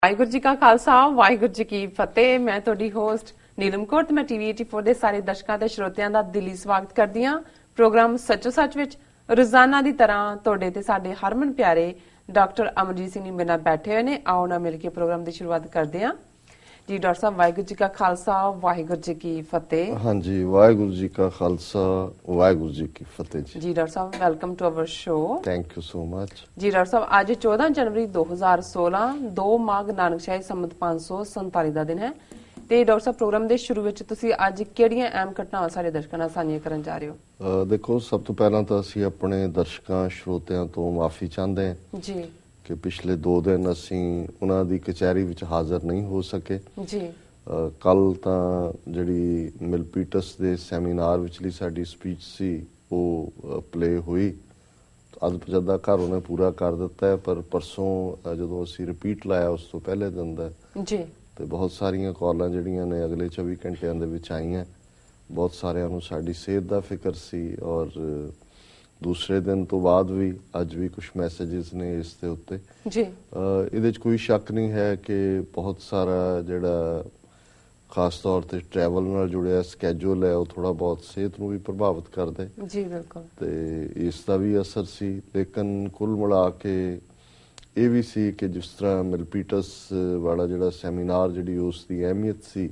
ਵਾਹਿਗੁਰੂ ਜੀ ਕਾ ਖਾਲਸਾ ਵਾਹਿਗੁਰੂ ਜੀ ਕੀ ਫਤਿਹ। ਮੈਂ ਤੁਹਾਡੀ ਹੋਸਟ ਨੀਲਮ ਕੌਰ ਤੇ ਮੈਂ ਟੀਵੀ 84 ਦੇ ਸਾਰੇ ਦਰਸ਼ਕਾਂ ਤੇ ਸਰੋਤਿਆਂ ਦਾ ਦਿਲੀ ਸਵਾਗਤ ਕਰਦੀ ਹਾਂ ਪ੍ਰੋਗਰਾਮ ਸੱਚੋ ਸੱਚ ਵਿੱਚ। ਰੋਜ਼ਾਨਾ ਦੀ ਤਰ੍ਹਾਂ ਤੁਹਾਡੇ ਤੇ ਸਾਡੇ ਹਰਮਨ ਪਿਆਰੇ ਡਾਕਟਰ ਅਮਰਜੀਤ ਸਿੰਘ ਜੀ ਮੇਰੇ ਨਾਲ ਬੈਠੇ ਹੋਏ ਨੇ। ਆਓ ਨਾ ਮਿਲ ਕੇ ਪ੍ਰੋਗਰਾਮ ਦੀ ਸ਼ੁਰੂਆਤ ਕਰਦੇ ਹਾਂ। ਜੀ ਡਾਕਟਰ ਸਾਹਿਬ, ਵਾਹਿਗੁਰੂ ਜੀ ਕਾ ਖਾਲਸਾ ਵਾਹਿਗੁਰੂ ਜੀ ਕੀ ਫਤਿਹ। ਹਾਂਜੀ, ਵਾਹਿਗੁਰੂ ਜੀ ਕਾ ਖਾਲਸਾ ਵਾਹਿਗੁਰੂ ਜੀ ਕੀ ਫਤਿਹ ਜੀ। ਜੀ ਡਾਕਟਰ ਸਾਹਿਬ, welcome to our show. Thank you so much. ਜੀ ਡਾਕਟਰ ਸਾਹਿਬ, ਅੱਜ 14 ਜਨਵਰੀ 2016 2 ਮਾਘ ਨਾਨਕਸ਼ਾਹੀ ਸੰਮਤ 547 ਦਾ ਦਿਨ ਹੈ ਤੇ ਡਾਕਟਰ ਸਾਹਿਬ, ਪ੍ਰੋਗਰਾਮ ਦੇ ਸ਼ੁਰੂ ਵਿੱਚ ਤੁਸੀਂ ਅੱਜ ਕਿਹੜੀਆਂ ਅਹਿਮ ਘਟਨਾਵਾਂ ਸਾਡੇ ਦਰਸ਼ਕਾਂ ਨਾਲ ਸਾਂਝੀਆਂ ਕਰਨ ਜਾ ਰਹੇ ਹੋ? ਦੇਖੋ, ਸਭ ਤੋਂ ਪਹਿਲਾਂ ਤਾਂ ਅਸੀਂ ਆਪਣੇ ਦਰਸ਼ਕਾਂ ਸਰੋਤਿਆਂ ਤੋਂ ਮਾਫੀ ਚਾਹੁੰਦੇ ਹਾਂ ਜੀ ਕਿ ਪਿਛਲੇ 2 ਦਿਨ ਅਸੀਂ ਉਹਨਾਂ ਦੀ ਕਚਹਿਰੀ ਵਿੱਚ ਹਾਜ਼ਰ ਨਹੀਂ ਹੋ ਸਕੇ। ਜੀ ਕੱਲ ਤਾਂ ਜਿਹੜੀ ਮਿਲਪੀਟਸ ਦੇ ਸੈਮੀਨਾਰ ਵਿਚਲੀ ਸਾਡੀ ਸਪੀਚ ਸੀ ਉਹ ਪਲੇ ਹੋਈ, ਅੱਧ ਪਜੱਦਾ ਘਰ ਉਹਨੇ ਪੂਰਾ ਕਰ ਦਿੱਤਾ ਹੈ, ਪਰ ਪਰਸੋਂ ਜਦੋਂ ਅਸੀਂ ਰਿਪੀਟ ਲਾਇਆ ਉਸ ਤੋਂ ਪਹਿਲੇ ਦਿਨ ਦਾ ਜੀ ਤੇ ਬਹੁਤ ਸਾਰੀਆਂ ਕਾਲਾਂ ਜਿਹੜੀਆਂ ਨੇ ਅਗਲੇ 24 ਘੰਟਿਆਂ ਦੇ ਵਿੱਚ ਆਈਆਂ। ਬਹੁਤ ਸਾਰਿਆਂ ਨੂੰ ਸਾਡੀ ਸਿਹਤ ਦਾ ਫਿਕਰ ਸੀ ਔਰ ਦੂਸਰੇ ਦਿਨ ਤੋਂ ਬਾਅਦ ਵੀ ਅੱਜ ਵੀ ਕੁਝ ਮੈਸੇजेस ਨੇ ਇਸ ਦੇ ਉੱਤੇ। ਜੀ ਇਹਦੇ 'ਚ ਕੋਈ ਸ਼ੱਕ ਨਹੀਂ ਹੈ ਕਿ ਬਹੁਤ ਸਾਰਾ ਜਿਹੜਾ ਖਾਸ ਤੌਰ ਤੇ ਟਰੈਵਲ ਨਾਲ ਜੁੜਿਆ ਸਕੈਜੂਲ ਹੈ ਉਹ ਥੋੜਾ ਬਹੁਤ ਸਿਹਤ ਨੂੰ ਵੀ ਪ੍ਰਭਾਵਿਤ ਕਰਦਾ ਹੈ। ਜੀ ਬਿਲਕੁਲ। ਤੇ ਇਸ ਦਾ ਵੀ ਅਸਰ ਸੀ, ਲੇਕਿਨ ਕੁੱਲ ਮਿਲਾ ਕੇ ਇਹ ਵੀ ਸੀ ਕਿ ਜਿਸ ਤਰ੍ਹਾਂ ਮਿਲਪੀਟਸ ਵਾਲਾ ਜਿਹੜਾ ਸੈਮੀਨਾਰ ਜਿਹੜੀ ਉਸ ਦੀ ਅਹਿਮੀਅਤ ਸੀ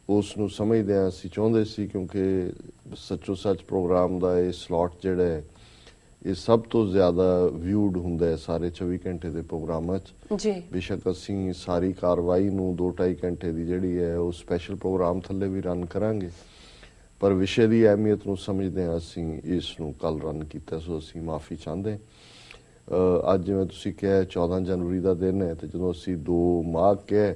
ਉਸ ਨੂੰ ਸਮਝਦਿਆਂ ਅਸੀਂ ਚਾਹੁੰਦੇ ਸੀ, ਕਿਉਂਕਿ ਸੱਚੋ ਸੱਚ ਪ੍ਰੋਗਰਾਮ ਦਾ ਇਹ ਸਲੋਟ ਜਿਹੜਾ ਹੈ ਇਹ ਸਭ ਤੋਂ ਜ਼ਿਆਦਾ ਵਿਊਡ ਹੁੰਦਾ ਹੈ ਸਾਰੇ 24 ਘੰਟੇ ਦੇ ਪ੍ਰੋਗਰਾਮਾਂ 'ਚ। ਜੀ ਬੇਸ਼ੱਕ ਅਸੀਂ ਸਾਰੀ ਕਾਰਵਾਈ ਨੂੰ 2-2.5 ਘੰਟੇ ਦੀ ਜਿਹੜੀ ਹੈ ਉਹ ਸਪੈਸ਼ਲ ਪ੍ਰੋਗਰਾਮ ਥੱਲੇ ਵੀ ਰਨ ਕਰਾਂਗੇ, ਪਰ ਵਿਸ਼ੇ ਦੀ ਅਹਿਮੀਅਤ ਨੂੰ ਸਮਝਦੇ ਹਾਂ ਅਸੀਂ ਇਸ ਨੂੰ ਕੱਲ ਰਨ ਕੀਤਾ, ਸੋ ਅਸੀਂ ਮਾਫੀ ਚਾਹੁੰਦੇ। ਅੱਜ ਜਿਵੇਂ ਤੁਸੀਂ ਕਿਹਾ 14 ਜਨਵਰੀ ਦਾ ਦਿਨ ਹੈ ਤੇ ਜਦੋਂ ਅਸੀਂ 2 ਮਾਘ ਕਿਹਾ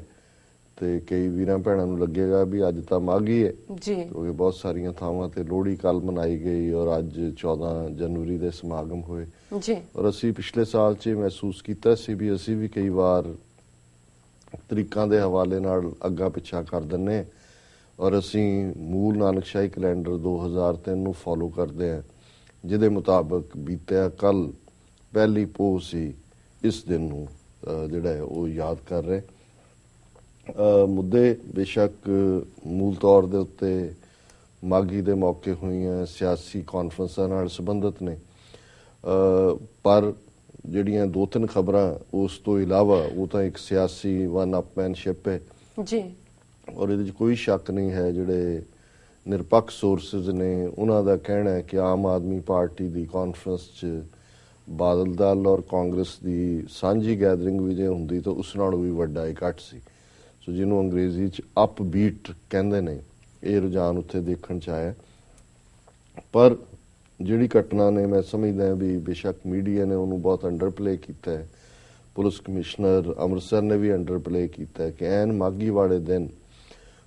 ਤੇ ਕਈ ਵੀਰਾਂ ਭੈਣਾਂ ਨੂੰ ਲੱਗੇਗਾ ਵੀ ਅੱਜ ਤਾਂ ਮਾਘੀ ਹੈ ਜੀ, ਕਿਉਂਕਿ ਬਹੁਤ ਸਾਰੀਆਂ ਥਾਵਾਂ ਤੇ ਲੋਹੜੀ ਕੱਲ ਮਨਾਈ ਗਈ ਔਰ ਅੱਜ 14 ਜਨਵਰੀ ਦੇ ਸਮਾਗਮ ਹੋਏ ਜੀ। ਔਰ ਅਸੀਂ ਪਿਛਲੇ ਸਾਲ 'ਚ ਮਹਿਸੂਸ ਕੀਤਾ ਸੀ ਵੀ ਅਸੀਂ ਵੀ ਕਈ ਵਾਰ ਤਰੀਕਾਂ ਦੇ ਹਵਾਲੇ ਨਾਲ ਅੱਗਾ ਪਿੱਛਾ ਕਰ ਦਿੰਨੇ ਔਰ ਅਸੀਂ ਮੂਲ ਨਾਨਕਸ਼ਾਹੀ ਕੈਲੰਡਰ 2003 ਨੂੰ ਫੋਲੋ ਕਰਦੇ ਹਾਂ, ਜਿਹਦੇ ਮੁਤਾਬਕ ਬੀਤਿਆ ਕੱਲ ਪਹਿਲੀ ਪੋਹ ਸੀ। ਇਸ ਦਿਨ ਨੂੰ ਜਿਹੜਾ ਹੈ ਉਹ ਯਾਦ ਕਰ ਰਹੇ। ਮੁੱਦੇ ਬੇਸ਼ੱਕ ਮੂਲ ਤੌਰ ਦੇ ਉੱਤੇ ਮਾਘੀ ਦੇ ਮੌਕੇ ਹੋਈਆਂ ਸਿਆਸੀ ਕਾਨਫਰੰਸਾਂ ਨਾਲ ਸੰਬੰਧਿਤ ਨੇ, ਪਰ ਜਿਹੜੀਆਂ 2-3 ਖਬਰਾਂ ਉਸ ਤੋਂ ਇਲਾਵਾ ਉਹ ਤਾਂ ਇੱਕ ਸਿਆਸੀ ਵਨ ਅਪਮੈਨਸ਼ਿਪ ਹੈ ਜੀ। ਔਰ ਇਹਦੇ 'ਚ ਕੋਈ ਸ਼ੱਕ ਨਹੀਂ ਹੈ, ਜਿਹੜੇ ਨਿਰਪੱਖ ਸੋਰਸਿਸ ਨੇ ਉਹਨਾਂ ਦਾ ਕਹਿਣਾ ਹੈ ਕਿ ਆਮ ਆਦਮੀ ਪਾਰਟੀ ਦੀ ਕਾਨਫਰੰਸ 'ਚ ਬਾਦਲ ਦਲ ਔਰ ਕਾਂਗਰਸ ਦੀ ਸਾਂਝੀ ਗੈਦਰਿੰਗ ਵੀ ਜੇ ਹੁੰਦੀ ਤਾਂ ਉਸ ਨਾਲੋਂ ਵੀ ਵੱਡਾ ਇਕੱਠ ਸੀ, ਸੋ ਜਿਹਨੂੰ ਅੰਗਰੇਜ਼ੀ 'ਚ ਅਪ ਬੀਟ ਕਹਿੰਦੇ ਨੇ। ਇਹ ਰੁਝਾਨ ਉੱਥੇ ਦੇਖਣ 'ਚ ਆਇਆ, ਪਰ ਜਿਹੜੀ ਘਟਨਾ ਨੇ ਮੈਂ ਸਮਝਦਾ ਵੀ ਬੇਸ਼ੱਕ ਮੀਡੀਆ ਨੇ ਉਹਨੂੰ ਬਹੁਤ ਅੰਡਰ ਪਲੇ ਕੀਤਾ ਹੈ, ਪੁਲਿਸ ਕਮਿਸ਼ਨਰ ਅੰਮ੍ਰਿਤਸਰ ਨੇ ਵੀ ਅੰਡਰ ਪਲੇ ਕੀਤਾ ਹੈ ਕਿ ਐਨ ਮਾਘੀ ਵਾਲੇ ਦਿਨ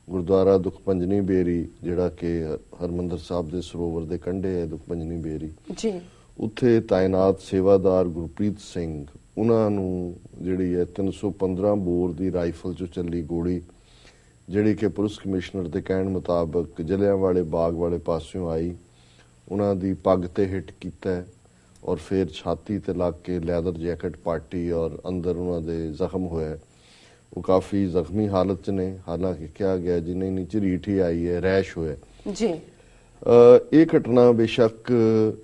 ਗੁਰਦੁਆਰਾ ਦੁਖਭੰਜਨੀ ਬੇਰੀ, ਜਿਹੜਾ ਕਿ ਹਰਮੰਦਰ ਸਾਹਿਬ ਦੇ ਸਰੋਵਰ ਦੇ ਕੰਢੇ ਹੈ ਦੁਖਭੰਜਨੀ ਬੇਰੀ ਜੀ, ਉੱਥੇ ਤਾਇਨਾਤ ਸੇਵਾਦਾਰ ਗੁਰਪ੍ਰੀਤ ਸਿੰਘ, ਉਹਨਾਂ ਨੂੰ ਜਿਹੜੀ ਹੈ 315 ਬੋਰ ਦੀ ਰਾਈਫਲ 'ਚੋਂ ਚੱਲੀ ਗੋਲੀ, ਜਿਹੜੀ ਕਿ ਪੁਲਿਸ ਕਮਿਸ਼ਨਰ ਦੇ ਕਹਿਣ ਮੁਤਾਬਕ ਜਲਿਆਂਵਾਲੇ ਬਾਗ ਵਾਲੇ ਪਾਸਿਓਂ ਆਈ, ਉਹਨਾਂ ਦੀ ਪੱਗ ਤੇ ਹਿੱਟ ਕੀਤਾ ਹੈ ਔਰ ਫਿਰ ਛਾਤੀ ਤੇ ਲੱਗ ਕੇ ਲੈਦਰ ਜੈਕਟ ਪਾਟੀ ਔਰ ਅੰਦਰ ਉਹਨਾਂ ਦੇ ਜ਼ਖਮ ਹੋਇਆ। ਉਹ ਕਾਫੀ ਜ਼ਖਮੀ ਹਾਲਤ 'ਚ ਨੇ, ਹਾਲਾਂਕਿ ਕਿਹਾ ਗਿਆ ਜਿੰਨੀ ਨੀ ਝਰੀਟ ਹੀ ਆਈ ਹੈ, ਰੈਸ਼ ਹੋਇਆ ਜੀ। ਇਹ ਘਟਨਾ ਬੇਸ਼ੱਕ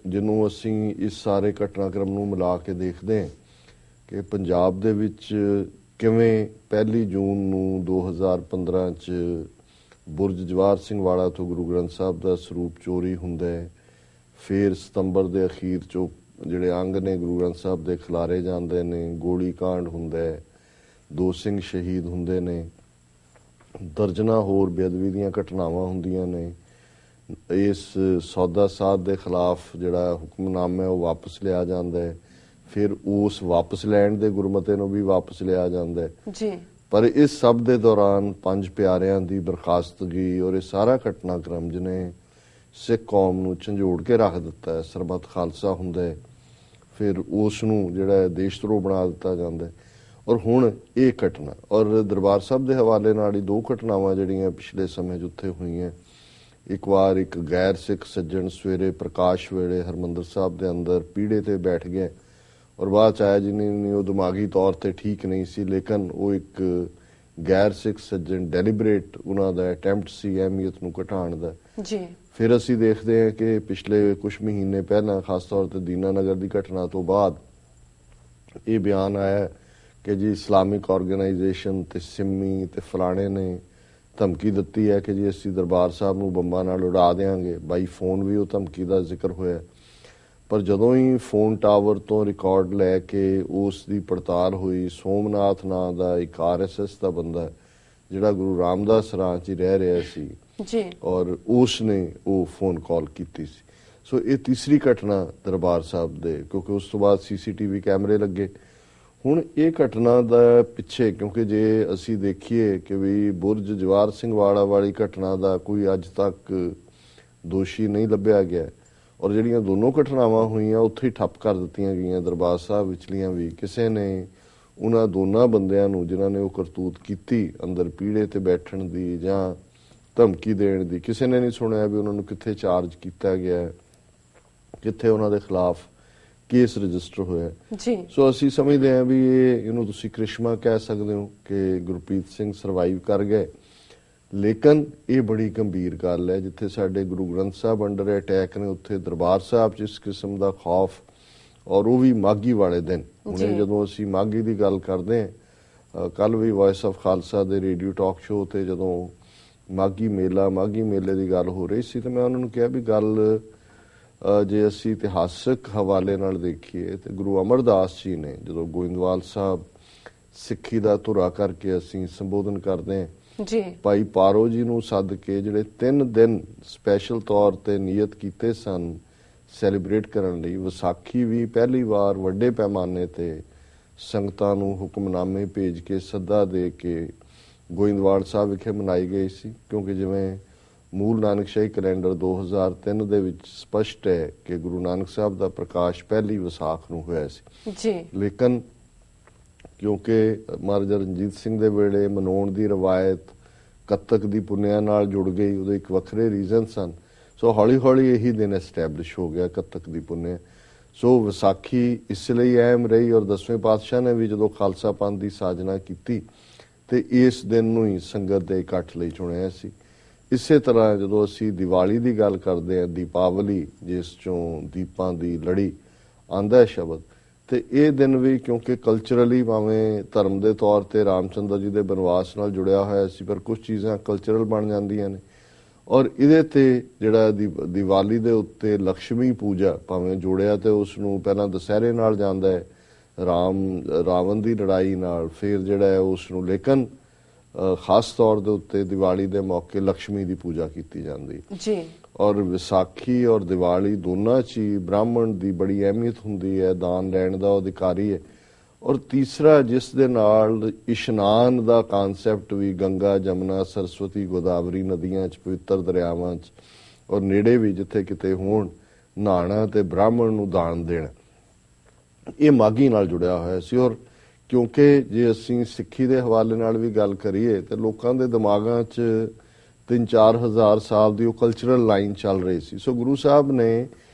ਜਿਹਨੂੰ ਅਸੀਂ ਇਸ ਸਾਰੇ ਘਟਨਾਕ੍ਰਮ ਨੂੰ ਮਿਲਾ ਕੇ ਦੇਖਦੇ ਹਾਂ ਕਿ ਪੰਜਾਬ ਦੇ ਵਿੱਚ ਕਿਵੇਂ 1 ਜੂਨ ਨੂੰ 2015 'ਚ ਬੁਰਜ ਜਵਾਹਰ ਸਿੰਘ ਵਾਲਾ ਤੋਂ ਗੁਰੂ ਗ੍ਰੰਥ ਸਾਹਿਬ ਦਾ ਸਰੂਪ ਚੋਰੀ ਹੁੰਦਾ ਹੈ, ਫਿਰ ਸਤੰਬਰ ਦੇ ਅਖੀਰ 'ਚੋਂ ਜਿਹੜੇ ਅੰਗ ਨੇ ਗੁਰੂ ਗ੍ਰੰਥ ਸਾਹਿਬ ਦੇ ਖਿਲਾਰੇ ਜਾਂਦੇ ਨੇ, ਗੋਲੀ ਕਾਂਡ ਹੁੰਦਾ ਹੈ, 2 ਸਿੰਘ ਸ਼ਹੀਦ ਹੁੰਦੇ ਨੇ, ਦਰਜਨਾਂ ਹੋਰ ਬੇਅਦਬੀ ਦੀਆਂ ਘਟਨਾਵਾਂ ਹੁੰਦੀਆਂ ਨੇ। ਇਸ ਸੌਦਾ ਸਾਧ ਦੇ ਖਿਲਾਫ ਜਿਹੜਾ ਹੁਕਮਨਾਮਾ ਹੈ ਉਹ ਵਾਪਸ ਲਿਆ ਜਾਂਦਾ ਹੈ, ਫਿਰ ਉਸ ਵਾਪਸ ਲੈਣ ਦੇ ਗੁਰਮਤੇ ਨੂੰ ਵੀ ਵਾਪਸ ਲਿਆ ਜਾਂਦਾ ਹੈ ਜੀ। ਪਰ ਇਸ ਸਭ ਦੇ ਦੌਰਾਨ 5 ਪਿਆਰਿਆਂ ਦੀ ਬਰਖਾਸਤਗੀ ਔਰ ਇਹ ਸਾਰਾ ਘਟਨਾਕ੍ਰਮ ਜਿਹਨੇ ਸਿੱਖ ਕੌਮ ਨੂੰ ਝੰਜੋੜ ਕੇ ਰੱਖ ਦਿੱਤਾ ਹੈ, ਸਰਬੱਤ ਖਾਲਸਾ ਹੁੰਦਾ ਹੈ, ਫਿਰ ਉਸ ਨੂੰ ਜਿਹੜਾ ਦੇਸ਼ ਧਰੋਹ ਬਣਾ ਦਿੱਤਾ ਜਾਂਦਾ ਹੈ। ਔਰ ਹੁਣ ਇਹ ਘਟਨਾ ਔਰ ਦਰਬਾਰ ਸਾਹਿਬ ਦੇ ਹਵਾਲੇ ਨਾਲ ਹੀ 2 ਘਟਨਾਵਾਂ ਜਿਹੜੀਆਂ ਪਿਛਲੇ ਸਮੇਂ 'ਚ ਉੱਥੇ ਹੋਈਆਂ। ਇੱਕ ਵਾਰ ਇੱਕ ਗੈਰ ਸਿੱਖ ਸੱਜਣ ਸਵੇਰੇ ਪ੍ਰਕਾਸ਼ ਵੇਲੇ ਹਰਮੰਦਰ ਸਾਹਿਬ ਦੇ ਅੰਦਰ ਪੀੜੇ ਤੇ ਬੈਠ ਗਿਆ ਔਰ ਬਾਅਦ ਚ ਆਇਆ ਜਿਹਨੇ ਉਹ ਦਿਮਾਗੀ ਤੌਰ ਤੇ ਠੀਕ ਨਹੀਂ ਸੀ, ਲੇਕਿਨ ਉਹ ਇੱਕ ਗੈਰ ਸਿੱਖ ਸੱਜਣ ਡੈਲੀਬਰੇਟ ਉਹਨਾਂ ਦਾ ਅਟੈਂਪਟ ਸੀ ਅਹਿਮੀਅਤ ਨੂੰ ਘਟਾਉਣ ਦਾ ਜੀ। ਫਿਰ ਅਸੀਂ ਦੇਖਦੇ ਹਾਂ ਕਿ ਪਿਛਲੇ ਕੁਝ ਮਹੀਨੇ ਪਹਿਲਾਂ ਖਾਸ ਤੌਰ ਤੇ ਦੀਨਾਨਗਰ ਦੀ ਘਟਨਾ ਤੋਂ ਬਾਅਦ ਇਹ ਬਿਆਨ ਆਇਆ ਕਿ ਜੀ ਇਸਲਾਮਿਕ ਆਰਗੇਨਾਈਜੇਸ਼ਨ ਤੇ ਸਿੰਮੀ ਤੇ ਫਲਾਣੇ ਨੇ ਧਮਕੀ ਦਿੱਤੀ ਹੈ ਕਿ ਜੀ ਅਸੀਂ ਦਰਬਾਰ ਸਾਹਿਬ ਨੂੰ ਬੰਬਾਂ ਨਾਲ ਉਡਾ ਦੇਵਾਂਗੇ। ਬਾਈ ਫੋਨ ਵੀ ਉਹ ਧਮਕੀ ਦਾ ਜ਼ਿਕਰ ਹੋਇਆ, ਪਰ ਜਦੋਂ ਹੀ ਫੋਨ ਟਾਵਰ ਤੋਂ ਰਿਕਾਰਡ ਲੈ ਕੇ ਉਸ ਦੀ ਪੜਤਾਲ ਹੋਈ, ਸੋਮਨਾਥ ਨਾਂ ਦਾ ਇੱਕ RSS ਦਾ ਬੰਦਾ ਜਿਹੜਾ ਗੁਰੂ ਰਾਮਦਾਸ ਰਾਂ 'ਚ ਹੀ ਰਹਿ ਰਿਹਾ ਸੀ ਜੀ, ਔਰ ਉਸ ਨੇ ਉਹ ਫੋਨ ਕਾਲ ਕੀਤੀ ਸੀ। ਸੋ ਇਹ ਤੀਸਰੀ ਘਟਨਾ ਦਰਬਾਰ ਸਾਹਿਬ ਦੇ, ਕਿਉਂਕਿ ਉਸ ਤੋਂ ਬਾਅਦ CCTV ਕੈਮਰੇ ਲੱਗੇ। ਹੁਣ ਇਹ ਘਟਨਾ ਦਾ ਪਿੱਛੇ, ਕਿਉਂਕਿ ਜੇ ਅਸੀਂ ਦੇਖੀਏ ਕਿ ਵੀ ਬੁਰਜ ਜਵਾਹਰ ਸਿੰਘ ਵਾਲਾ ਵਾਲੀ ਘਟਨਾ ਦਾ ਕੋਈ ਅੱਜ ਤੱਕ ਦੋਸ਼ੀ ਨਹੀਂ ਲੱਭਿਆ ਗਿਆ, ਔਰ ਜਿਹੜੀਆਂ ਦੋਨੋਂ ਘਟਨਾਵਾਂ ਹੋਈਆਂ ਉੱਥੇ ਹੀ ਠੱਪ ਕਰ ਦਿੱਤੀਆਂ ਗਈਆਂ ਦਰਬਾਰ ਸਾਹਿਬ ਵਿਚਲੀਆਂ ਵੀ। ਕਿਸੇ ਨੇ ਉਹਨਾਂ ਦੋਨਾਂ ਬੰਦਿਆਂ ਨੂੰ ਜਿਨ੍ਹਾਂ ਨੇ ਉਹ ਕਰਤੂਤ ਕੀਤੀ ਅੰਦਰ ਪੀੜੇ ਤੇ ਬੈਠਣ ਦੀ ਜਾਂ ਧਮਕੀ ਦੇਣ ਦੀ, ਕਿਸੇ ਨੇ ਨਹੀਂ ਸੁਣਿਆ ਵੀ ਉਹਨਾਂ ਨੂੰ ਕਿੱਥੇ ਚਾਰਜ ਕੀਤਾ ਗਿਆ, ਕਿੱਥੇ ਉਹਨਾਂ ਦੇ ਖਿਲਾਫ ਕੇਸ ਰਜਿਸਟਰ ਹੋਇਆ ਜੀ। ਸੋ ਅਸੀਂ ਸਮਝਦੇ ਹਾਂ ਵੀ ਇਹਨੂੰ ਤੁਸੀਂ ਕ੍ਰਿਸ਼ਮਾ ਕਹਿ ਸਕਦੇ ਹੋ ਕਿ ਗੁਰਪ੍ਰੀਤ ਸਿੰਘ ਸਰਵਾਈਵ ਕਰ ਗਏ, ਲੇਕਿਨ ਇਹ ਬੜੀ ਗੰਭੀਰ ਗੱਲ ਹੈ। ਜਿੱਥੇ ਸਾਡੇ ਗੁਰੂ ਗ੍ਰੰਥ ਸਾਹਿਬ ਅੰਡਰ ਅਟੈਕ ਨੇ, ਉੱਥੇ ਦਰਬਾਰ ਸਾਹਿਬ 'ਚ ਇਸ ਕਿਸਮ ਦਾ ਖੌਫ, ਔਰ ਉਹ ਵੀ ਮਾਘੀ ਵਾਲੇ ਦਿਨ। ਹੁਣੇ ਜਦੋਂ ਅਸੀਂ ਮਾਘੀ ਦੀ ਗੱਲ ਕਰਦੇ ਹਾਂ, ਕੱਲ ਵੀ ਵੌਇਸ ਆਫ ਖਾਲਸਾ ਦੇ ਰੇਡੀਓ ਟਾਕ ਸ਼ੋਅ ਤੇ ਜਦੋਂ ਮਾਘੀ ਮੇਲੇ ਦੀ ਗੱਲ ਹੋ ਰਹੀ ਸੀ, ਤੇ ਮੈਂ ਉਹਨਾਂ ਨੂੰ ਕਿਹਾ ਵੀ ਗੱਲ ਜੇ ਅਸੀਂ ਇਤਿਹਾਸਕ ਹਵਾਲੇ ਨਾਲ ਦੇਖੀਏ ਤੇ ਗੁਰੂ ਅਮਰਦਾਸ ਜੀ ਨੇ ਜਦੋਂ ਗੋਇੰਦਵਾਲ ਸਾਹਿਬ ਸਿੱਖੀ ਦਾ ਧੁਰਾ ਕਰਕੇ ਅਸੀਂ ਸੰਬੋਧਨ ਕਰਦੇ ਹਾਂ ਜੀ, ਭਾਈ ਪਾਰੋ ਜੀ ਨੂੰ ਸੱਦ ਕੇ ਜਿਹੜੇ 3 ਦਿਨ ਸਪੈਸ਼ਲ ਤੌਰ ਤੇ ਨਿਯਤ ਕੀਤੇ ਸਨ ਸੈਲੀਬ੍ਰੇਟ ਕਰਨ ਲਈ, ਵਿਸਾਖੀ ਵੀ ਪਹਿਲੀ ਵਾਰ ਵੱਡੇ ਪੈਮਾਨੇ ਤੇ ਸੰਗਤਾਂ ਨੂੰ ਹੁਕਮਨਾਮੇ ਭੇਜ ਕੇ ਸੱਦਾ ਦੇ ਕੇ ਗੋਇੰਦਵਾਲ ਸਾਹਿਬ ਵਿਖੇ ਮਨਾਈ ਗਈ ਸੀ। ਕਿਉਂਕਿ ਜਿਵੇਂ ਮੂਲ ਨਾਨਕਸ਼ਾਹੀ ਕੈਲੰਡਰ 2003 ਦੇ ਵਿੱਚ ਸਪਸ਼ਟ ਹੈ ਕਿ ਗੁਰੂ ਨਾਨਕ ਸਾਹਿਬ ਦਾ ਪ੍ਰਕਾਸ਼ ਪਹਿਲੀ ਵਿਸਾਖ ਨੂੰ ਹੋਇਆ ਸੀ ਜੀ, ਲੇਕਿਨ ਕਿਉਂਕਿ ਮਹਾਰਾਜਾ ਰਣਜੀਤ ਸਿੰਘ ਦੇ ਵੇਲੇ ਮਨਾਉਣ ਦੀ ਰਵਾਇਤ ਕੱਤਕ ਦੀ ਪੁੰਨਿਆ ਨਾਲ ਜੁੜ ਗਈ, ਉਹਦੇ ਇੱਕ ਵੱਖਰੇ ਰੀਜ਼ਨ ਸਨ। ਸੋ ਹੌਲੀ ਹੌਲੀ ਇਹੀ ਦਿਨ ਐਸਟੈਬਲਿਸ਼ ਹੋ ਗਿਆ ਕੱਤਕ ਦੀ ਪੁੰਨਿਆ। ਸੋ ਵਿਸਾਖੀ ਇਸ ਲਈ ਅਹਿਮ ਰਹੀ, ਔਰ 10ਵੇਂ ਪਾਤਸ਼ਾਹ ਨੇ ਵੀ ਜਦੋਂ ਖਾਲਸਾ ਪੰਥ ਦੀ ਸਾਜਨਾ ਕੀਤੀ ਤੇ ਇਸ ਦਿਨ ਨੂੰ ਹੀ ਸੰਗਤ ਦੇ ਇਕੱਠ ਲਈ ਚੁਣਿਆ ਸੀ। ਇਸੇ ਤਰ੍ਹਾਂ ਜਦੋਂ ਅਸੀਂ ਦੀਵਾਲੀ ਦੀ ਗੱਲ ਕਰਦੇ ਹਾਂ, ਦੀਪਾਵਲੀ ਜਿਸ ਚੋਂ ਦੀਪਾਂ ਦੀ ਲੜੀ ਆਂਦਾ ਹੈ ਸ਼ਬਦ, ਤੇ ਇਹ ਦਿਨ ਵੀ ਕਿਉਂਕਿ ਕਲਚਰਲੀ ਭਾਵੇਂ ਧਰਮ ਦੇ ਤੌਰ ਤੇ ਰਾਮਚੰਦਰ ਜੀ ਦੇ ਬਨਵਾਸ ਨਾਲ ਜੁੜਿਆ ਹੋਇਆ ਸੀ, ਪਰ ਕੁਝ ਚੀਜ਼ਾਂ ਕਲਚਰਲ ਬਣ ਜਾਂਦੀਆਂ ਨੇ। ਔਰ ਇਹਦੇ ਤੇ ਜਿਹੜਾ ਦੀਵਾਲੀ ਦੇ ਉੱਤੇ ਲక్ష్ਮੀ ਪੂਜਾ ਭਾਵੇਂ ਜੋੜਿਆ ਤੇ ਉਸ ਨੂੰ ਪਹਿਲਾਂ ਦੁਸਹਿਰੇ ਨਾਲ ਜਾਂਦਾ ਹੈ, ਰਾਵਣ ਦੀ ਲੜਾਈ ਨਾਲ, ਫਿਰ ਜਿਹੜਾ ਹੈ ਉਸ ਨੂੰ, ਲੇਕਿਨ ਖਾਸ ਤੌਰ ਦੇ ਉੱਤੇ ਦੀਵਾਲੀ ਦੇ ਮੌਕੇ ਲక్ష్ਮੀ ਦੀ ਪੂਜਾ ਕੀਤੀ ਜਾਂਦੀ ਜੀ। ਔਰ ਵਿਸਾਖੀ ਔਰ ਦੀਵਾਲੀ ਦੋਨਾਂ 'ਚ ਹੀ ਬ੍ਰਾਹਮਣ ਦੀ ਬੜੀ ਅਹਿਮੀਅਤ ਹੁੰਦੀ ਹੈ, ਦਾਨ ਲੈਣ ਦਾ ਅਧਿਕਾਰੀ ਹੈ। ਔਰ ਤੀਸਰਾ ਜਿਸ ਦੇ ਨਾਲ ਇਸ਼ਨਾਨ ਦਾ ਕਾਨਸੈਪਟ ਵੀ, ਗੰਗਾ ਜਮਨਾ ਸਰਸਵਤੀ ਗੋਦਾਵਰੀ ਨਦੀਆਂ 'ਚ ਪਵਿੱਤਰ ਦਰਿਆਵਾਂ 'ਚ ਔਰ ਨੇੜੇ ਵੀ ਜਿੱਥੇ ਕਿਤੇ ਹੋਣ ਨਹਾਣਾ ਤੇ ਬ੍ਰਾਹਮਣ ਨੂੰ ਦਾਨ ਦੇਣਾ, ਇਹ ਮਾਘੀ ਨਾਲ ਜੁੜਿਆ ਹੋਇਆ ਸੀ। ਔਰ ਕਿਉਂਕਿ ਜੇ ਅਸੀਂ ਸਿੱਖੀ ਦੇ ਹਵਾਲੇ ਨਾਲ ਵੀ ਗੱਲ ਕਰੀਏ ਤੇ ਲੋਕਾਂ ਦੇ ਦਿਮਾਗਾਂ 'ਚ 3-4 ਹਜ਼ਾਰ ਸਾਲ ਦੀ ਉਹ ਕਲਚਰਲ ਲਾਈਨ ਚੱਲ ਰਹੀ ਸੀ। ਸੋ ਗੁਰੂ ਸਾਹਿਬ ਨੇ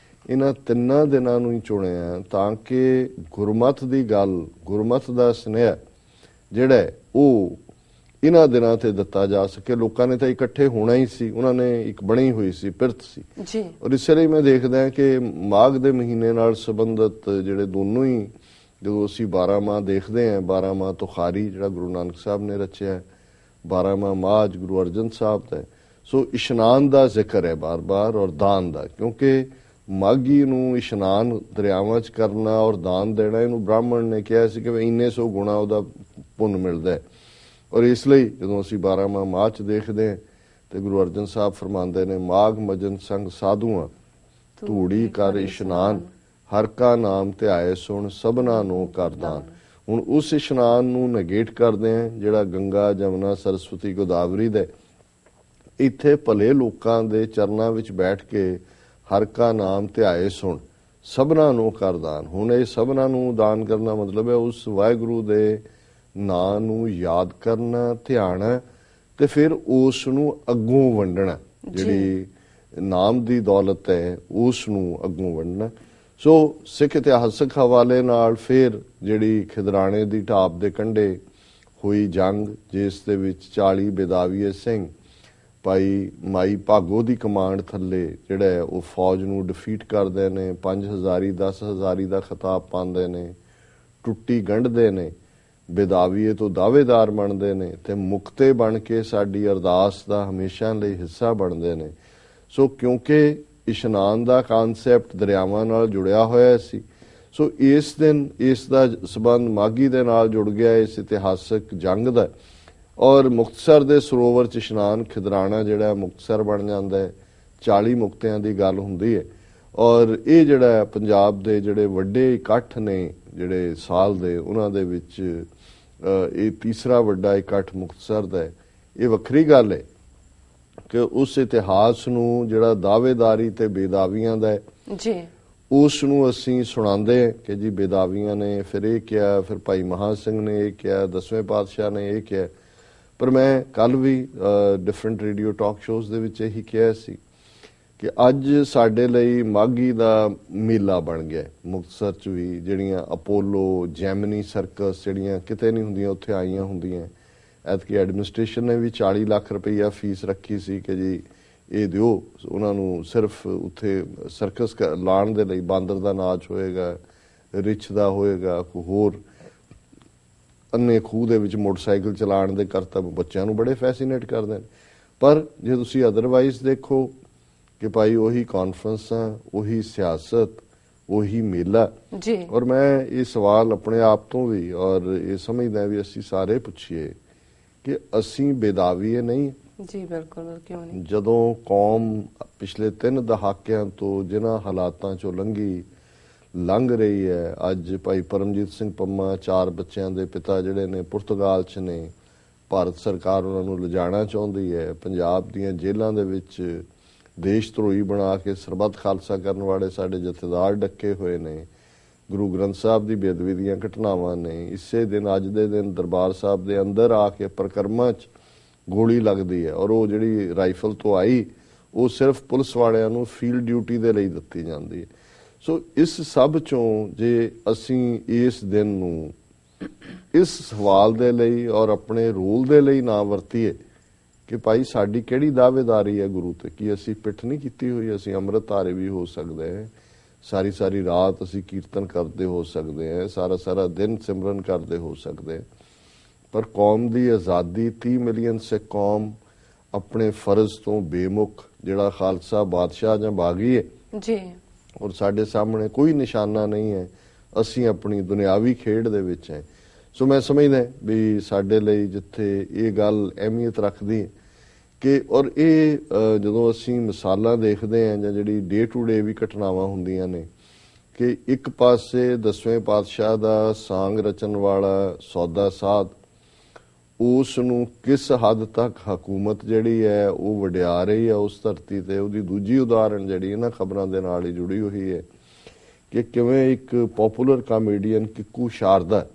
ਇਹਨਾਂ 3 ਦਿਨਾਂ ਨੂੰ ਹੀ ਚੁਣਿਆ ਤਾਂ ਕਿ ਗੁਰਮਤਿ ਦੀ ਗੱਲ, ਗੁਰਮਤਿ ਦਾ ਸੁਨੇਹਾ ਜਿਹੜਾ ਉਹ ਇਹਨਾਂ ਦਿਨਾਂ ਤੇ ਦਿੱਤਾ ਜਾ ਸਕੇ। ਲੋਕਾਂ ਨੇ ਤਾਂ ਇਕੱਠੇ ਹੋਣਾ ਹੀ ਸੀ, ਉਹਨਾਂ ਨੇ ਇੱਕ ਬਣੀ ਹੋਈ ਸੀ ਪਿਰਤ ਸੀ ਜੀ। ਔਰ ਇਸੇ ਲਈ ਮੈਂ ਦੇਖਦਾ ਕਿ ਮਾਘ ਦੇ ਮਹੀਨੇ ਨਾਲ ਸੰਬੰਧਿਤ ਜਿਹੜੇ ਦੋਨੋਂ ਹੀ, ਜਦੋਂ ਅਸੀਂ 12 ਮਾਹ ਦੇਖਦੇ ਹਾਂ, 12 ਮਾਹ ਤੁਖਾਰੀ ਜਿਹੜਾ ਗੁਰੂ ਨਾਨਕ ਸਾਹਿਬ ਨੇ ਰਚਿਆ, 12 ਮਾਹ ਮਾਝ ਗੁਰੂ ਅਰਜਨ ਸਾਹਿਬ ਦਾ। ਸੋ ਇਸ਼ਨਾਨ ਦਾ ਜ਼ਿਕਰ ਹੈ ਬਾਰ-ਬਾਰ, ਔਰ ਦਾਨ ਦਾ, ਕਿਉਂਕਿ ਮਾਘੀ ਨੂੰ ਇਸ਼ਨਾਨ ਦਰਿਆਵਾਂ 'ਚ ਕਰਨਾ ਔਰ ਦਾਨ ਦੇਣਾ, ਇਹਨੂੰ ਬ੍ਰਾਹਮਣ ਨੇ ਕਿਹਾ ਸੀ ਕਿ ਇੰਨੇ ਸੌ ਗੁਣਾ ਉਹਦਾ ਪੁੰਨ ਮਿਲਦਾ ਹੈ। ਔਰ ਇਸ ਲਈ ਜਦੋਂ ਅਸੀਂ 12 ਮਾਹ ਮਾਹ 'ਚ ਦੇਖਦੇ ਹਾਂ ਤੇ ਗੁਰੂ ਅਰਜਨ ਸਾਹਿਬ ਫਰਮਾਉਂਦੇ ਨੇ, ਮਾਘ ਮਜਨ ਸੰਗ ਸਾਧੂਆਂ ਧੂੜੀ ਕਰ ਇਸ਼ਨਾਨ, ਹਰ ਕਾ ਨਾਮ ਧਿਆਏ ਸੁਣ ਸਭਨਾ ਨੂੰ ਕਰਦਾਨ। ਹੁਣ ਉਸ ਇਸ਼ਨਾਨ ਨੂੰ ਨੇਗੇਟ ਕਰਦੇ ਆ ਜਿਹੜਾ ਗੰਗਾ ਜਮਨਾ ਸਰਸਵਤੀ ਗੋਦਾਵਰੀ ਦੇ, ਇੱਥੇ ਭਲੇ ਲੋਕਾਂ ਦੇ ਚਰਨਾਂ ਵਿੱਚ ਬੈਠ ਕੇ ਹਰ ਕਾ ਨਾਮ ਧਿਆਏ ਸੁਣ ਸਭਨਾ ਨੂੰ ਕਰਦਾਨ। ਹੁਣ ਇਹ ਸਭਨਾ ਨੂੰ ਦਾਨ ਕਰਨਾ ਮਤਲਬ ਹੈ ਉਸ ਵਾਹਿਗੁਰੂ ਦੇ ਨਾਂ ਨੂੰ ਯਾਦ ਕਰਨਾ, ਧਿਆਣਾ ਤੇ ਫਿਰ ਉਸ ਨੂੰ ਅੱਗੋਂ ਵੰਡਣਾ, ਜਿਹੜੀ ਨਾਮ ਦੀ ਦੌਲਤ ਹੈ ਉਸ ਨੂੰ ਅੱਗੋਂ ਵੰਡਣਾ। ਸੋ ਸਿੱਖ ਇਤਿਹਾਸਕ ਹਵਾਲੇ ਨਾਲ ਫਿਰ ਜਿਹੜੀ ਖਿਦਰਾਣੇ ਦੀ ਢਾਬ ਦੇ ਕੰਢੇ ਹੋਈ ਜੰਗ, ਜਿਸ ਦੇ ਵਿੱਚ 40 ਬੇਦਾਵੀਏ ਸਿੰਘ ਭਾਈ ਮਾਈ ਭਾਗੋ ਦੀ ਕਮਾਂਡ ਥੱਲੇ ਜਿਹੜਾ ਹੈ ਉਹ ਫੌਜ ਨੂੰ ਡਿਫੀਟ ਕਰਦੇ ਨੇ, 5000 10,000 ਦਾ ਖਿਤਾਬ ਪਾਉਂਦੇ ਨੇ, ਟੁੱਟੀ ਗੰਢਦੇ ਨੇ, ਬੇਦਾਵੀਏ ਤੋਂ ਦਾਅਵੇਦਾਰ ਬਣਦੇ ਨੇ ਤੇ ਮੁਕਤੇ ਬਣ ਕੇ ਸਾਡੀ ਅਰਦਾਸ ਦਾ ਹਮੇਸ਼ਾ ਲਈ ਹਿੱਸਾ ਬਣਦੇ ਨੇ। ਸੋ ਕਿਉਂਕਿ ਇਸ਼ਨਾਨ ਦਾ ਕਨਸੈਪਟ ਦਰਿਆਵਾਂ ਨਾਲ ਜੁੜਿਆ ਹੋਇਆ ਸੀ, ਸੋ ਇਸ ਦਿਨ ਇਸ ਦਾ ਸਬੰਧ ਮਾਘੀ ਦੇ ਨਾਲ ਜੁੜ ਗਿਆ, ਇਸ ਇਤਿਹਾਸਕ ਜੰਗ ਦਾ। ਔਰ ਮੁਕਤਸਰ ਦੇ ਸਰੋਵਰ 'ਚ ਇਸ਼ਨਾਨ, ਖਿਦਰਾਣਾ ਜਿਹੜਾ ਮੁਕਤਸਰ ਬਣ ਜਾਂਦਾ ਹੈ। 40 ਮੁਕਤਿਆਂ ਦੀ ਗੱਲ ਹੁੰਦੀ ਹੈ। ਔਰ ਇਹ ਜਿਹੜਾ ਪੰਜਾਬ ਦੇ ਜਿਹੜੇ ਵੱਡੇ ਇਕੱਠ ਨੇ ਜਿਹੜੇ ਸਾਲ ਦੇ, ਉਹਨਾਂ ਦੇ ਵਿੱਚ ਇਹ ਤੀਸਰਾ ਵੱਡਾ ਇਕੱਠ ਮੁਕਤਸਰ ਦਾ ਹੈ। ਇਹ ਵੱਖਰੀ ਗੱਲ ਹੈ ਕਿ ਉਸ ਇਤਿਹਾਸ ਨੂੰ ਜਿਹੜਾ ਦਾਅਵੇਦਾਰੀ ਤੇ ਬੇਦਾਵੀਆਂ ਦਾ ਹੈ ਜੀ, ਉਸ ਨੂੰ ਅਸੀਂ ਸੁਣਾਉਂਦੇ ਹਾਂ ਕਿ ਜੀ ਬੇਦਾਵੀਆਂ ਨੇ ਫਿਰ ਇਹ ਕਿਹਾ, ਫਿਰ ਭਾਈ ਮਹਾਂ ਸਿੰਘ ਨੇ ਇਹ ਕਿਹਾ, 10ਵੇਂ ਪਾਤਸ਼ਾਹ ਨੇ ਇਹ ਕਿਹਾ। ਪਰ ਮੈਂ ਕੱਲ ਵੀ ਡਿਫਰੈਂਟ ਰੇਡੀਓ ਟਾਕ ਸ਼ੋਜ਼ ਦੇ ਵਿੱਚ ਇਹੀ ਕਿਹਾ ਸੀ ਕਿ ਅੱਜ ਸਾਡੇ ਲਈ ਮਾਘੀ ਦਾ ਮੇਲਾ ਬਣ ਗਿਆ ਮੁਕਤਸਰ 'ਚ ਵੀ। ਜਿਹੜੀਆਂ ਅਪੋਲੋ, ਜੈਮਨੀ ਸਰਕਸ ਜਿਹੜੀਆਂ ਕਿਤੇ ਨਹੀਂ ਹੁੰਦੀਆਂ, ਉੱਥੇ ਆਈਆਂ ਹੁੰਦੀਆਂ। ਐਤਕੀ ਐਡਮਿਨਿਸਟ੍ਰੇਸ਼ਨ ਨੇ ਵੀ 40 ਲੱਖ ਰੁਪਈਆ ਫੀਸ ਰੱਖੀ ਸੀ ਕਿ ਜੀ ਇਹ ਦਿਓ ਉਹਨਾਂ ਨੂੰ, ਸਿਰਫ ਉੱਥੇ ਸਰਕਸ ਲਾਉਣ ਦੇ ਲਈ। ਬਾਂਦਰ ਦਾ ਨਾਚ ਹੋਏਗਾ, ਰਿਛ ਦਾ ਹੋਏਗਾ, ਕੋਈ ਹੋਰ ਅੰਨੇ ਖੂਹ ਦੇ ਵਿੱਚ ਮੋਟਰਸਾਈਕਲ ਚਲਾਉਣ ਦੇ ਕਰਤੱਵ ਬੱਚਿਆਂ ਨੂੰ ਬੜੇ ਫੈਸੀਨੇਟ ਕਰਦੇ ਨੇ। ਪਰ ਜੇ ਤੁਸੀਂ ਅਦਰਵਾਈਜ਼ ਦੇਖੋ ਕਿ ਭਾਈ ਉਹੀ ਕਾਨਫਰੰਸਾਂ, ਉਹੀ ਸਿਆਸਤ, ਉਹੀ ਮੇਲਾ। ਜੀ, ਔਰ ਮੈਂ ਇਹ ਸਵਾਲ ਆਪਣੇ ਆਪ ਤੋਂ ਵੀ ਔਰ ਇਹ ਸਮਝਦਾ ਵੀ ਅਸੀਂ ਸਾਰੇ ਪੁੱਛੀਏ ਕਿ ਅਸੀਂ ਬੇਦਾਵੀਏ ਨਹੀਂ। ਜੀ ਬਿਲਕੁਲ, ਕਿਉਂ ਨਹੀਂ। ਜਦੋਂ ਕੌਮ ਪਿਛਲੇ 3 ਦਹਾਕਿਆਂ ਤੋਂ ਜਿਨ੍ਹਾਂ ਹਾਲਾਤਾਂ ਚੋਂ ਲੰਘ ਰਹੀ ਹੈ, ਅੱਜ ਭਾਈ ਪਰਮਜੀਤ ਸਿੰਘ ਪੰਮਾ 4 ਬੱਚਿਆਂ ਦੇ ਪਿਤਾ ਜਿਹੜੇ ਨੇ ਪੁਰਤਗਾਲ 'ਚ ਨੇ, ਭਾਰਤ ਸਰਕਾਰ ਉਹਨਾਂ ਨੂੰ ਲਿਜਾਣਾ ਚਾਹੁੰਦੀ ਹੈ। ਪੰਜਾਬ ਦੀਆਂ ਜੇਲ੍ਹਾਂ ਦੇ ਵਿੱਚ ਦੇਸ਼ ਧਰੋਹੀ ਬਣਾ ਕੇ ਸਰਬੱਤ ਖਾਲਸਾ ਕਰਨ ਵਾਲੇ ਸਾਡੇ ਜਥੇਦਾਰ ਡੱਕੇ ਹੋਏ ਨੇ। ਗੁਰੂ ਗ੍ਰੰਥ ਸਾਹਿਬ ਦੀ ਬੇਅਦਬੀ ਦੀਆਂ ਘਟਨਾਵਾਂ ਨੇ। ਇਸੇ ਦਿਨ, ਅੱਜ ਦੇ ਦਿਨ, ਦਰਬਾਰ ਸਾਹਿਬ ਦੇ ਅੰਦਰ ਆ ਕੇ ਪਰਿਕਰਮਾ 'ਚ ਗੋਲੀ ਲੱਗਦੀ ਹੈ। ਔਰ ਉਹ ਜਿਹੜੀ ਰਾਈਫਲ ਤੋਂ ਆਈ, ਉਹ ਸਿਰਫ ਪੁਲਿਸ ਵਾਲਿਆਂ ਨੂੰ ਫੀਲਡ ਡਿਊਟੀ ਦੇ ਲਈ ਦਿੱਤੀ ਜਾਂਦੀ ਹੈ। ਸੋ ਇਸ ਸਭ ਚੋਂ ਜੇ ਅਸੀਂ ਇਸ ਦਿਨ ਨੂੰ ਇਸ ਸਵਾਲ ਦੇ ਲਈ ਔਰ ਆਪਣੇ ਰੋਲ ਦੇ ਲਈ ਨਾ ਵਰਤੀਏ ਕਿ ਭਾਈ ਸਾਡੀ ਕਿਹੜੀ ਦਾਅਵੇਦਾਰੀ ਹੈ ਗੁਰੂ ਤੇ, ਕੀ ਅਸੀਂ ਪਿੱਠ ਨਹੀਂ ਕੀਤੀ ਹੋਈ। ਅਸੀਂ ਅੰਮ੍ਰਿਤਧਾਰੀ ਵੀ ਹੋ ਸਕਦੇ ਹਾਂ, ਸਾਰੀ ਰਾਤ ਅਸੀਂ ਕੀਰਤਨ ਕਰਦੇ ਹੋ ਸਕਦੇ ਹਾਂ, ਸਾਰਾ ਦਿਨ ਸਿਮਰਨ ਕਰਦੇ ਹੋ ਸਕਦੇ ਹਾਂ। ਪਰ ਕੌਮ ਦੀ ਆਜ਼ਾਦੀ, 30 ਮਿਲੀਅਨ ਸਿੱਖ ਕੌਮ ਆਪਣੇ ਫਰਜ਼ ਤੋਂ ਬੇਮੁਖ, ਜਿਹੜਾ ਖਾਲਸਾ ਬਾਦਸ਼ਾਹ ਜਾਂ ਬਾਗੀ ਹੈ ਜੀ, ਔਰ ਸਾਡੇ ਸਾਹਮਣੇ ਕੋਈ ਨਿਸ਼ਾਨਾ ਨਹੀਂ ਹੈ। ਅਸੀਂ ਆਪਣੀ ਦੁਨਿਆਵੀ ਖੇਡ ਦੇ ਵਿੱਚ ਹੈ। ਸੋ ਮੈਂ ਸਮਝਦਾ ਵੀ ਸਾਡੇ ਲਈ ਜਿੱਥੇ ਇਹ ਗੱਲ ਅਹਿਮੀਅਤ ਰੱਖਦੀ ਹੈ ਕਿ ਔਰ ਇਹ ਜਦੋਂ ਅਸੀਂ ਮਿਸਾਲਾਂ ਦੇਖਦੇ ਹਾਂ ਜਾਂ ਜਿਹੜੀ ਡੇ ਟੂ ਡੇ ਵੀ ਘਟਨਾਵਾਂ ਹੁੰਦੀਆਂ ਨੇ ਕਿ ਇੱਕ ਪਾਸੇ 10ਵੇਂ ਪਾਤਸ਼ਾਹ ਦਾ ਸਾਂਗ ਰਚਣ ਵਾਲਾ ਸੌਦਾ ਸਾਧ, ਉਸ ਨੂੰ ਕਿਸ ਹੱਦ ਤੱਕ ਹਕੂਮਤ ਜਿਹੜੀ ਹੈ ਉਹ ਵਡਿਆ ਰਹੀ ਹੈ ਉਸ ਧਰਤੀ ਤੇ। ਉਹਦੀ ਦੂਜੀ ਉਦਾਹਰਣ ਜਿਹੜੀ ਇਹਨਾਂ ਖਬਰਾਂ ਦੇ ਨਾਲ ਹੀ ਜੁੜੀ ਹੋਈ ਹੈ ਕਿ ਕਿਵੇਂ ਇੱਕ ਪਪੂਲਰ ਕਾਮੇਡੀਅਨ ਕਿੱਕੂ ਸ਼ਾਰਦਾ,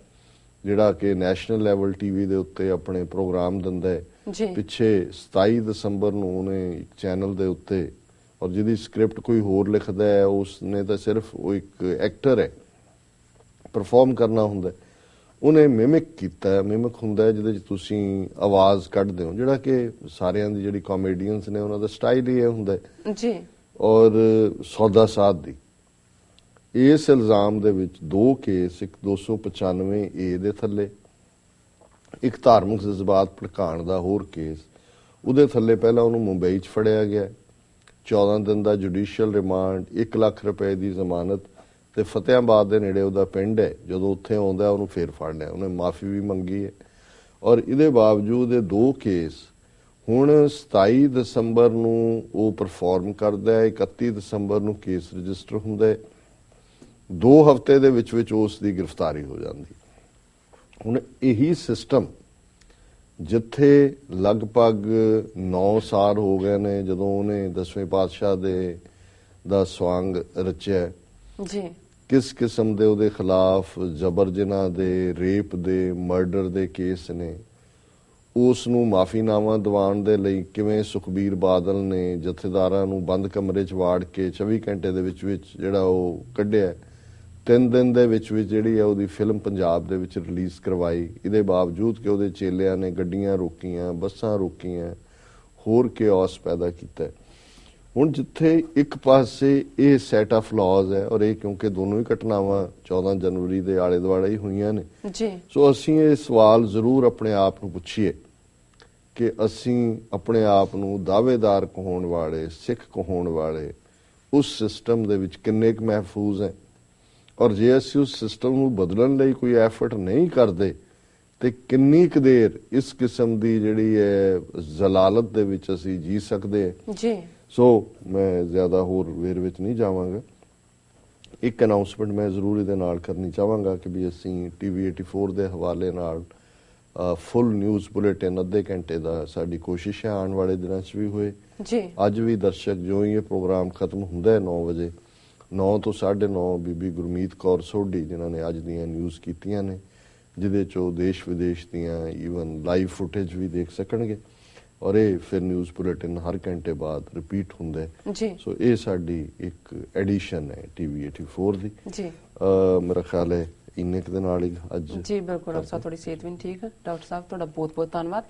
ਜਿਹੜਾ ਕਿ ਨੈਸ਼ਨਲ ਲੈਵਲ ਟੀਵੀ ਦੇ ਉੱਤੇ ਆਪਣੇ ਪ੍ਰੋਗਰਾਮ ਦਿੰਦਾ ਹੈ, ਪਿੱਛੇ 27 ਦਸੰਬਰ ਨੂੰ ਉਹਨੇ ਇੱਕ ਚੈਨਲ ਦੇ ਉੱਤੇ, ਔਰ ਜਿਹਦੀ ਸਕ੍ਰਿਪਟ ਕੋਈ ਹੋਰ ਲਿਖਦਾ ਹੈ, ਉਸਨੇ ਤਾਂ ਸਿਰਫ ਉਹ ਇੱਕ ਐਕਟਰ ਹੈ, ਪਰਫਾਰਮ ਕਰਨਾ ਹੁੰਦਾ, ਉਹਨੇ ਮਿਮਿਕ ਕੀਤਾ। ਮਿਮਿਕ ਹੁੰਦਾ ਜਿਹਦੇ 'ਚ ਤੁਸੀਂ ਆਵਾਜ਼ ਕੱਢਦੇ ਹੋ, ਜਿਹੜਾ ਕਿ ਸਾਰਿਆਂ ਦੀ ਜਿਹੜੀ ਕਾਮੇਡੀਅਨਸ ਨੇ ਉਹਨਾਂ ਦਾ ਸਟਾਈਲ ਹੀ ਇਹ ਹੁੰਦਾ ਜੀ। ਔਰ ਸੌਦਾ ਸਾਧ ਦੀ ਇਸ ਇਲਜ਼ਾਮ ਦੇ ਵਿੱਚ 2 ਕੇਸ, ਇੱਕ 295A ਦੇ ਥੱਲੇ, ਇੱਕ ਧਾਰਮਿਕ ਜਜ਼ਬਾਤ ਭੜਕਾਉਣ ਦਾ ਹੋਰ ਕੇਸ, ਉਹਦੇ ਥੱਲੇ ਪਹਿਲਾਂ ਉਹਨੂੰ ਮੁੰਬਈ 'ਚ ਫੜਿਆ ਗਿਆ, 14 ਦਿਨ ਦਾ ਜੁਡੀਸ਼ੀਅਲ ਰਿਮਾਂਡ, 1 ਲੱਖ ਰੁਪਏ ਦੀ ਜ਼ਮਾਨਤ, ਤੇ ਫਤਿਆਬਾਦ ਦੇ ਨੇੜੇ ਉਹਦਾ ਪਿੰਡ ਹੈ। ਜਦੋਂ ਉੱਥੇ ਆਉਂਦਾ ਉਹਨੂੰ ਫੇਰ ਫੜ ਲਿਆ, ਉਹਨੇ ਮਾਫੀ ਵੀ ਮੰਗੀ ਹੈ। ਔਰ ਇਹਦੇ ਬਾਵਜੂਦ ਇਹ 2 ਕੇਸ ਹੁਣ 27 ਦਸੰਬਰ ਨੂੰ ਉਹ ਪਰਫਾਰਮ ਕਰਦਾ ਹੈ, 31 ਦਸੰਬਰ ਨੂੰ ਕੇਸ ਰਜਿਸਟਰ ਹੁੰਦਾ ਹੈ, 2 ਹਫ਼ਤੇ ਦੇ ਵਿੱਚ ਉਸ ਦੀ ਗ੍ਰਿਫਤਾਰੀ ਹੋ ਜਾਂਦੀ। ਹੁਣ ਇਹੀ ਸਿਸਟਮ ਜਿੱਥੇ ਲਗਭਗ 9 ਸਾਲ ਹੋ ਗਏ ਨੇ ਜਦੋਂ ਉਹਨੇ 10ਵੇਂ ਪਾਤਸ਼ਾਹ ਦਾ ਸਵਾਂਗ ਰਚਿਆ ਜੀ, ਕਿਸ ਕਿਸਮ ਦੇ ਉਹਦੇ ਖਿਲਾਫ ਜਬਰ ਜਨਾਹ ਦੇ, ਰੇਪ ਦੇ, ਮਰਡਰ ਦੇ ਕੇਸ ਨੇ, ਉਸ ਨੂੰ ਮਾਫੀਨਾਮਾ ਦਿਵਾਉਣ ਦੇ ਲਈ ਕਿਵੇਂ ਸੁਖਬੀਰ ਬਾਦਲ ਨੇ ਜਥੇਦਾਰਾਂ ਨੂੰ ਬੰਦ ਕਮਰੇ 'ਚ ਵਾੜ ਕੇ 24 ਘੰਟੇ ਦੇ ਵਿੱਚ ਜਿਹੜਾ ਉਹ ਕੱਢਿਆ, 3 ਦਿਨ ਦੇ ਵਿੱਚ ਜਿਹੜੀ ਹੈ ਉਹਦੀ ਫਿਲਮ ਪੰਜਾਬ ਦੇ ਵਿੱਚ ਰਿਲੀਜ਼ ਕਰਵਾਈ। ਇਹਦੇ ਬਾਵਜੂਦ ਕਿ ਉਹਦੇ ਚੇਲਿਆਂ ਨੇ ਗੱਡੀਆਂ ਰੋਕੀਆਂ, ਬੱਸਾਂ ਰੋਕੀਆਂ, ਹੋਰ ਕਿਓਸ ਪੈਦਾ ਕੀਤਾ। ਹੁਣ ਜਿੱਥੇ ਇੱਕ ਪਾਸੇ ਇਹ ਸੈਟ ਆਫ ਲਾਜ਼ ਹੈ, ਔਰ ਇਹ ਕਿਉਂਕਿ ਦੋਨੋਂ ਹੀ ਘਟਨਾਵਾਂ 14 ਜਨਵਰੀ ਦੇ ਆਲੇ ਦੁਆਲੇ ਹੀ ਹੋਈਆਂ ਨੇ ਜੀ, ਸੋ ਅਸੀਂ ਇਹ ਸਵਾਲ ਜ਼ਰੂਰ ਆਪਣੇ ਆਪ ਨੂੰ ਪੁੱਛੀਏ ਕਿ ਅਸੀਂ ਆਪਣੇ ਆਪ ਨੂੰ ਦਾਅਵੇਦਾਰ ਕਹਾਉਣ ਵਾਲੇ, ਸਿੱਖ ਕਹਾਉਣ ਵਾਲੇ ਉਸ ਸਿਸਟਮ ਦੇ ਵਿੱਚ ਕਿੰਨੇ ਕੁ ਮਹਿਫੂਜ਼ ਹੈ, ਔਰ ਜੇ ਅਸੀਂ ਉਸ ਸਿਸਟਮ ਨੂੰ ਬਦਲਣ ਲਈ ਕੋਈ ਐਫਰਟ ਨਹੀਂ ਕਰਦੇ ਤੇ ਕਿੰਨੀ ਕੁ ਦੇਰ ਇਸ ਕਿਸਮ ਦੀ ਜਿਹੜੀ ਹੈ ਜ਼ਲਾਲਤ ਦੇ ਵਿੱਚ ਅਸੀਂ ਜੀ ਸਕਦੇ ਹਾਂ ਜੀ। ਸੋ ਮੈਂ ਜ਼ਿਆਦਾ ਹੋਰ ਵੇਰ ਵਿੱਚ ਨਹੀਂ ਜਾਵਾਂਗਾ। ਇੱਕ ਅਨਾਉਂਸਮੈਂਟ ਮੈਂ ਜ਼ਰੂਰ ਇਹਦੇ ਨਾਲ ਕਰਨੀ ਚਾਹਾਂਗਾ ਕਿ ਵੀ ਅਸੀਂ TV 84 ਦੇ ਹਵਾਲੇ ਨਾਲ ਫੁੱਲ ਨਿਊਜ਼ ਬੁਲੇਟਿਨ ਅੱਧੇ ਘੰਟੇ ਦਾ ਸਾਡੀ ਕੋਸ਼ਿਸ਼ ਹੈ ਆਉਣ ਵਾਲੇ ਦਿਨਾਂ 'ਚ ਵੀ ਹੋਏ ਜੀ। ਅੱਜ ਵੀ ਦਰਸ਼ਕ ਜੋ ਹੀ ਇਹ ਪ੍ਰੋਗਰਾਮ ਖਤਮ ਹੁੰਦਾ ਹੈ 9 ਵਜੇ, 9 ਤੋਂ 9:30 ਬੀਬੀ ਗੁਰਮੀਤ ਕੌਰ ਸੋਢੀ ਜਿਨ੍ਹਾਂ ਨੇ ਅੱਜ ਦੀਆਂ ਨਿਊਜ਼ ਕੀਤੀਆਂ ਨੇ, ਜਿਹਦੇ 'ਚ ਉਹ ਦੇਸ਼ ਵਿਦੇਸ਼ ਦੀਆਂ ਈਵਨ ਲਾਈਵ ਫੁਟੇਜ ਵੀ ਦੇਖ ਸਕਣਗੇ, ਔਰ ਇਹ ਫਿਰ ਨਿਊਜ਼ ਬੁਲੇਟਿਨ ਹਰ ਘੰਟੇ ਬਾਅਦ ਰਿਪੀਟ ਹੁੰਦਾ ਹੈ ਜੀ। ਸੋ ਇਹ ਸਾਡੀ ਇੱਕ ਐਡੀਸ਼ਨ ਹੈ TV 84 ਦੀ ਜੀ। ਮੇਰਾ ਖਿਆਲ ਹੈ ਇੰਨੇ ਕੁ ਦੇ ਨਾਲ ਹੀ ਅੱਜ ਜੀ ਬਿਲਕੁਲ। ਡਾਕਟਰ ਸਾਹਿਬ ਤੁਹਾਡੀ ਸਿਹਤ ਵੀ ਠੀਕ ਹੈ। ਡਾਕਟਰ ਸਾਹਿਬ ਤੁਹਾਡਾ ਬਹੁਤ ਬਹੁਤ ਧੰਨਵਾਦ।